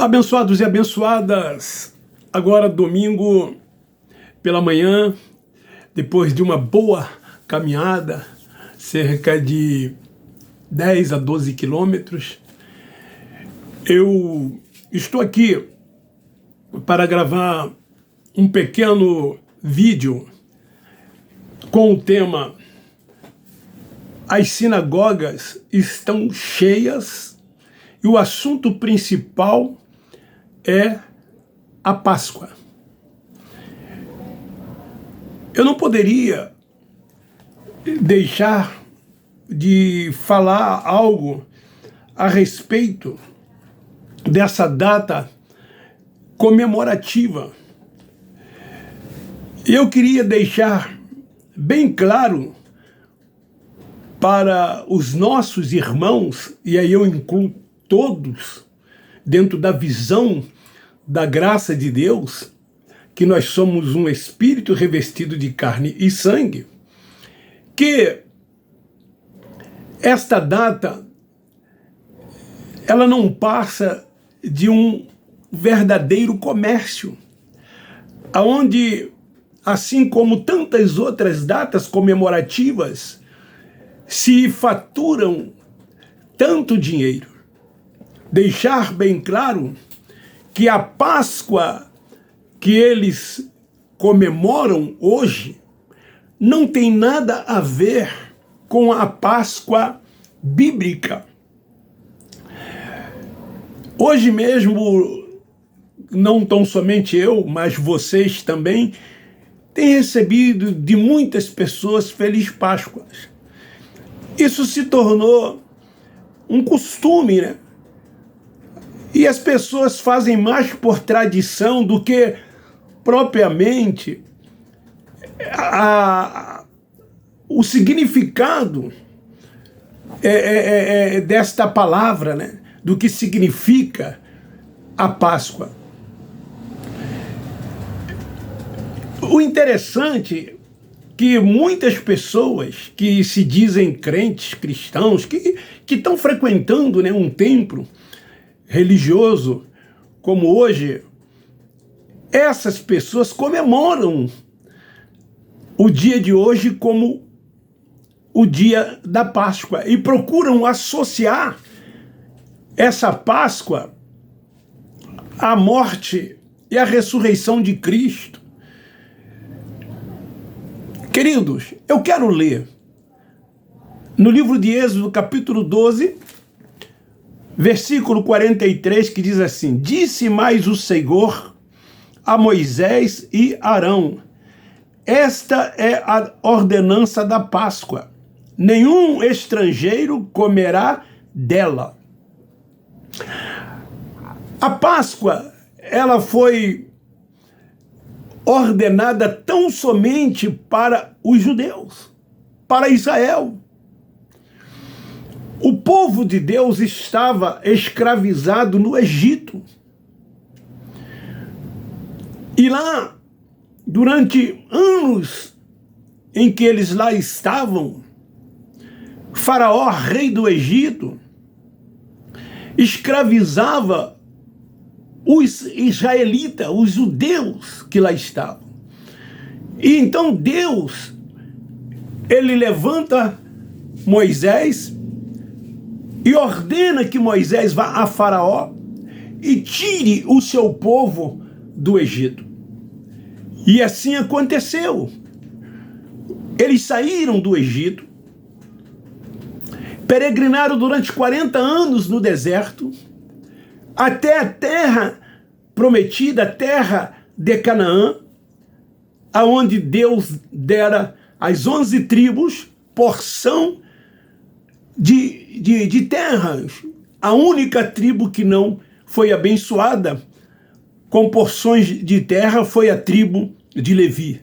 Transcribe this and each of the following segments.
Abençoados e abençoadas, agora domingo pela manhã, depois de uma boa caminhada, cerca de 10 a 12 quilômetros, eu estou aqui para gravar um pequeno vídeo com o tema "As sinagogas estão cheias" e o assunto principal é a Páscoa. Eu não poderia deixar de falar algo a respeito dessa data comemorativa. Eu queria deixar bem claro para os nossos irmãos, e aí eu incluo todos, dentro da visão da graça de Deus, que nós somos um espírito revestido de carne e sangue, que esta data, ela não passa de um verdadeiro comércio, onde, assim como tantas outras datas comemorativas, se faturam tanto dinheiro. Deixar bem claro que a Páscoa que eles comemoram hoje não tem nada a ver com a Páscoa bíblica. Hoje mesmo, não tão somente eu, mas vocês também, têm recebido de muitas pessoas Feliz Páscoa. Isso se tornou um costume, né? E as pessoas fazem mais por tradição do que propriamente o significado desta palavra, né? Do que significa a Páscoa. O interessante é que muitas pessoas que se dizem crentes, cristãos, que estão frequentando, né, um templo religioso como hoje, essas pessoas comemoram o dia de hoje como o dia da Páscoa e procuram associar essa Páscoa à morte e à ressurreição de Cristo. Queridos, eu quero ler no livro de Êxodo, capítulo 12, versículo 43, que diz assim: "Disse mais o Senhor a Moisés e Arão: esta é a ordenança da Páscoa. Nenhum estrangeiro comerá dela." A Páscoa, ela foi ordenada tão somente para os judeus, para Israel. O povo de Deus estava escravizado no Egito. E lá, durante anos em que eles lá estavam, Faraó, rei do Egito, escravizava os israelitas, os judeus que lá estavam. E então Deus, ele levanta Moisés e ordena que Moisés vá a Faraó e tire o seu povo do Egito. E assim aconteceu. Eles saíram do Egito, peregrinaram durante 40 anos no deserto, até a terra prometida, a terra de Canaã, aonde Deus dera às 11 tribos porção de terras. A única tribo que não foi abençoada com porções de terra foi a tribo de Levi.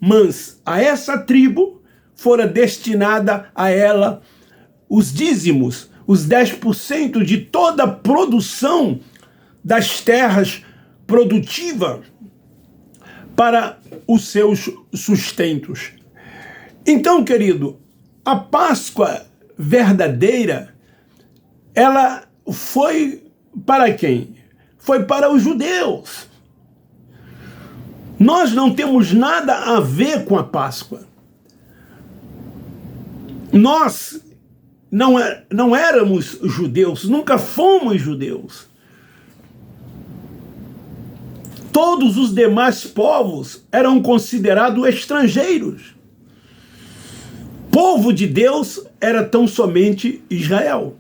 Mas a essa tribo fora destinada a ela os dízimos, os 10% de toda a produção das terras produtivas para os seus sustentos. Então, querido, a Páscoa verdadeira, ela foi para quem? foi para os judeus. Nós não temos nada a ver com a Páscoa. Nós não éramos judeus, nunca fomos judeus. Todos os demais povos eram considerados estrangeiros. Povo de Deus era tão somente Israel.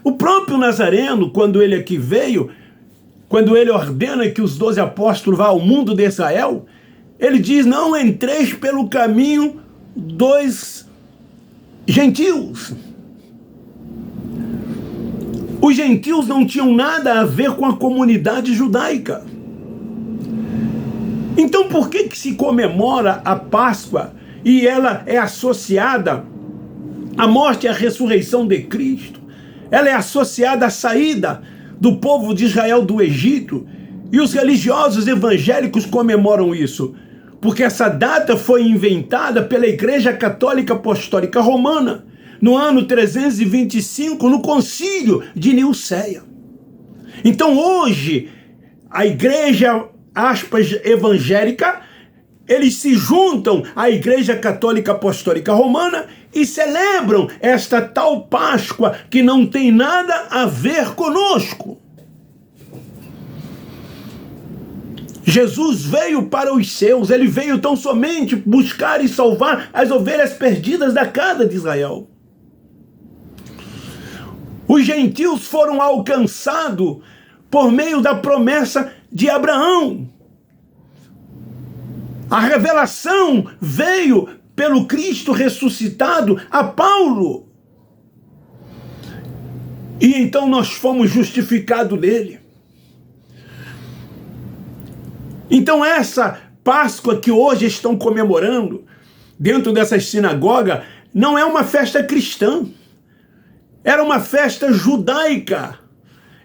O próprio Nazareno, quando ele aqui veio, quando ele ordena que os 12 apóstolos vá ao mundo de Israel, ele diz: não entreis pelo caminho dos gentios. Os gentios não tinham nada a ver com a comunidade judaica. Então por que se comemora a Páscoa e ela é associada à morte e à ressurreição de Cristo? Ela é associada à saída do povo de Israel do Egito, e os religiosos evangélicos comemoram isso, porque essa data foi inventada pela Igreja Católica Apostólica Romana, no ano 325, no Concílio de Nicéia. Então hoje, a Igreja, aspas, evangélica, eles se juntam à Igreja Católica Apostólica Romana e celebram esta tal Páscoa que não tem nada a ver conosco. Jesus veio para os seus, ele veio tão somente buscar e salvar as ovelhas perdidas da casa de Israel. Os gentios foram alcançados por meio da promessa de Abraão. A revelação veio pelo Cristo ressuscitado a Paulo. E então nós fomos justificados nele. Então essa Páscoa que hoje estão comemorando dentro dessas sinagogas não é uma festa cristã. Era uma festa judaica.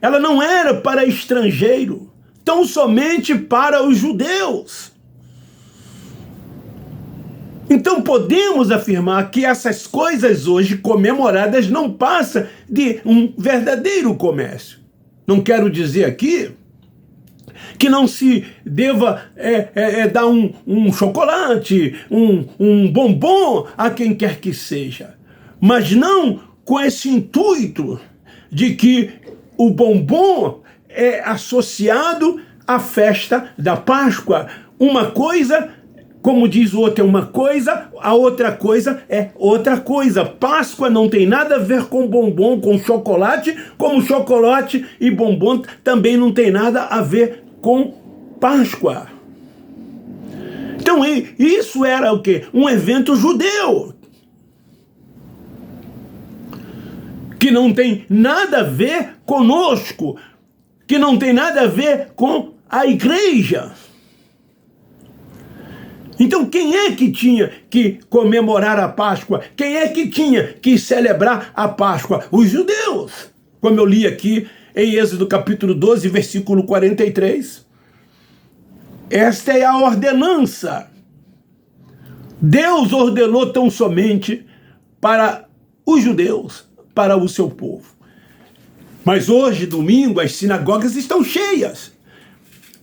Ela não era para estrangeiro, tão somente para os judeus. Então podemos afirmar que essas coisas hoje comemoradas não passam de um verdadeiro comércio. Não quero dizer aqui que não se deva dar um chocolate, um bombom a quem quer que seja, mas não com esse intuito de que o bombom é associado à festa da Páscoa. Uma coisa, como diz o outro, é uma coisa, a outra coisa é outra coisa. Páscoa não tem nada a ver com bombom, com chocolate, como chocolate e bombom também não tem nada a ver com Páscoa. Então isso era o quê? Um evento judeu, que não tem nada a ver conosco, que não tem nada a ver com a igreja. Então quem é que tinha que comemorar a Páscoa? Quem é que tinha que celebrar a Páscoa? Os judeus. Como eu li aqui em Êxodo capítulo 12, versículo 43. Esta é a ordenança. Deus ordenou tão somente para os judeus, para o seu povo. Mas hoje, domingo, as sinagogas estão cheias.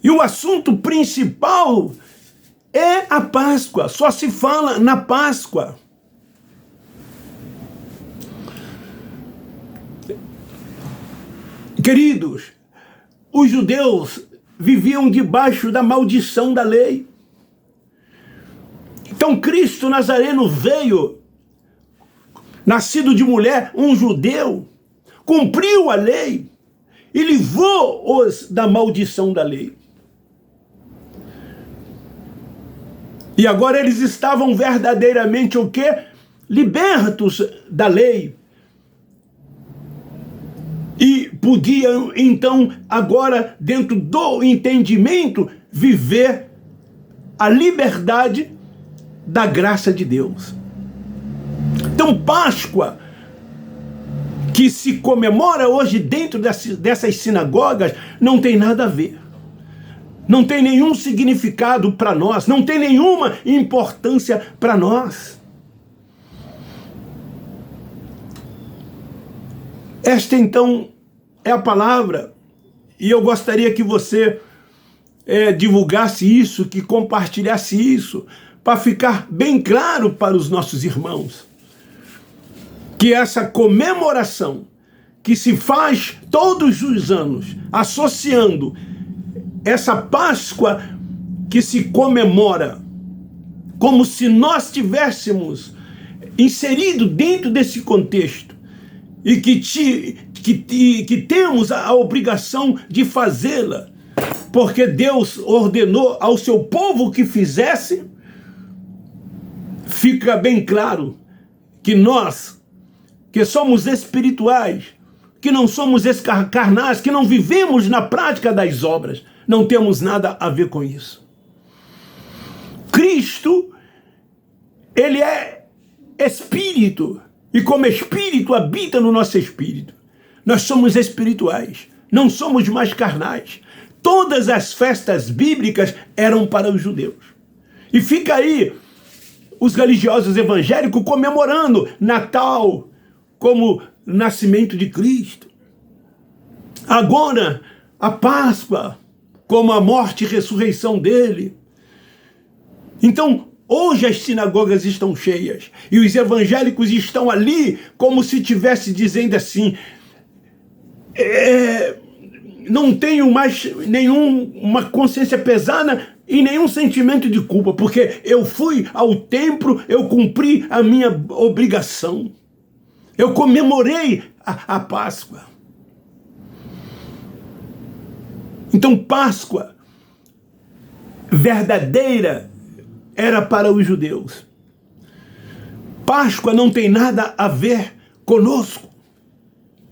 E o assunto principal é a Páscoa. Só se fala na Páscoa. Queridos, os judeus viviam debaixo da maldição da lei. Então Cristo Nazareno veio, nascido de mulher, um judeu, cumpriu a lei e livrou-os da maldição da lei. E agora eles estavam verdadeiramente o quê? Libertos da lei. E podiam, então, agora, dentro do entendimento, viver a liberdade da graça de Deus. Então, Páscoa, que se comemora hoje dentro dessas sinagogas, não tem nada a ver. Não tem nenhum significado para nós, não tem nenhuma importância para nós. Esta, então, é a palavra E eu gostaria que você divulgasse isso, que compartilhasse isso, para ficar bem claro para os nossos irmãos que essa comemoração que se faz todos os anos, associando essa Páscoa que se comemora como se nós tivéssemos inserido dentro desse contexto e que temos a obrigação de fazê-la, porque Deus ordenou ao seu povo que fizesse, fica bem claro que nós, que somos espirituais, que não somos carnais, que não vivemos na prática das obras, não temos nada a ver com isso. Cristo, ele é espírito, e como espírito habita no nosso espírito. Nós somos espirituais, não somos mais carnais. Todas as festas bíblicas eram para os judeus. E fica aí os religiosos evangélicos comemorando Natal como nascimento de Cristo. Agora, a Páscoa como a morte e ressurreição dele. Então, hoje as sinagogas estão cheias e os evangélicos estão ali como se estivesse dizendo assim, não tenho mais nenhuma consciência pesada e nenhum sentimento de culpa, porque eu fui ao templo, eu cumpri a minha obrigação. Eu comemorei a Páscoa. Então, Páscoa verdadeira era para os judeus. Páscoa não tem nada a ver conosco.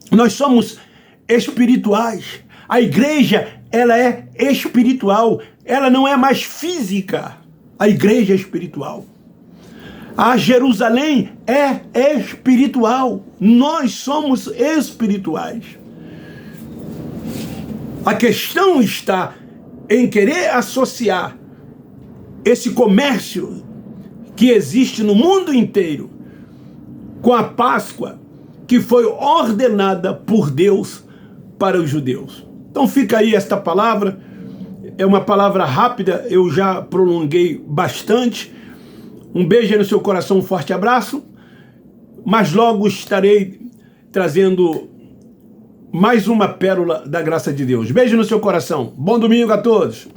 Nós somos espirituais. A igreja, ela é espiritual. Ela não é mais física. A igreja é espiritual. A Jerusalém é espiritual. Nós somos espirituais. A questão está em querer associar esse comércio que existe no mundo inteiro com a Páscoa que foi ordenada por Deus para os judeus. Então fica aí esta palavra, é uma palavra rápida, eu já prolonguei bastante. Um beijo aí no seu coração, um forte abraço, mas logo estarei trazendo mais uma pérola da graça de Deus. Beijo no seu coração, bom domingo a todos.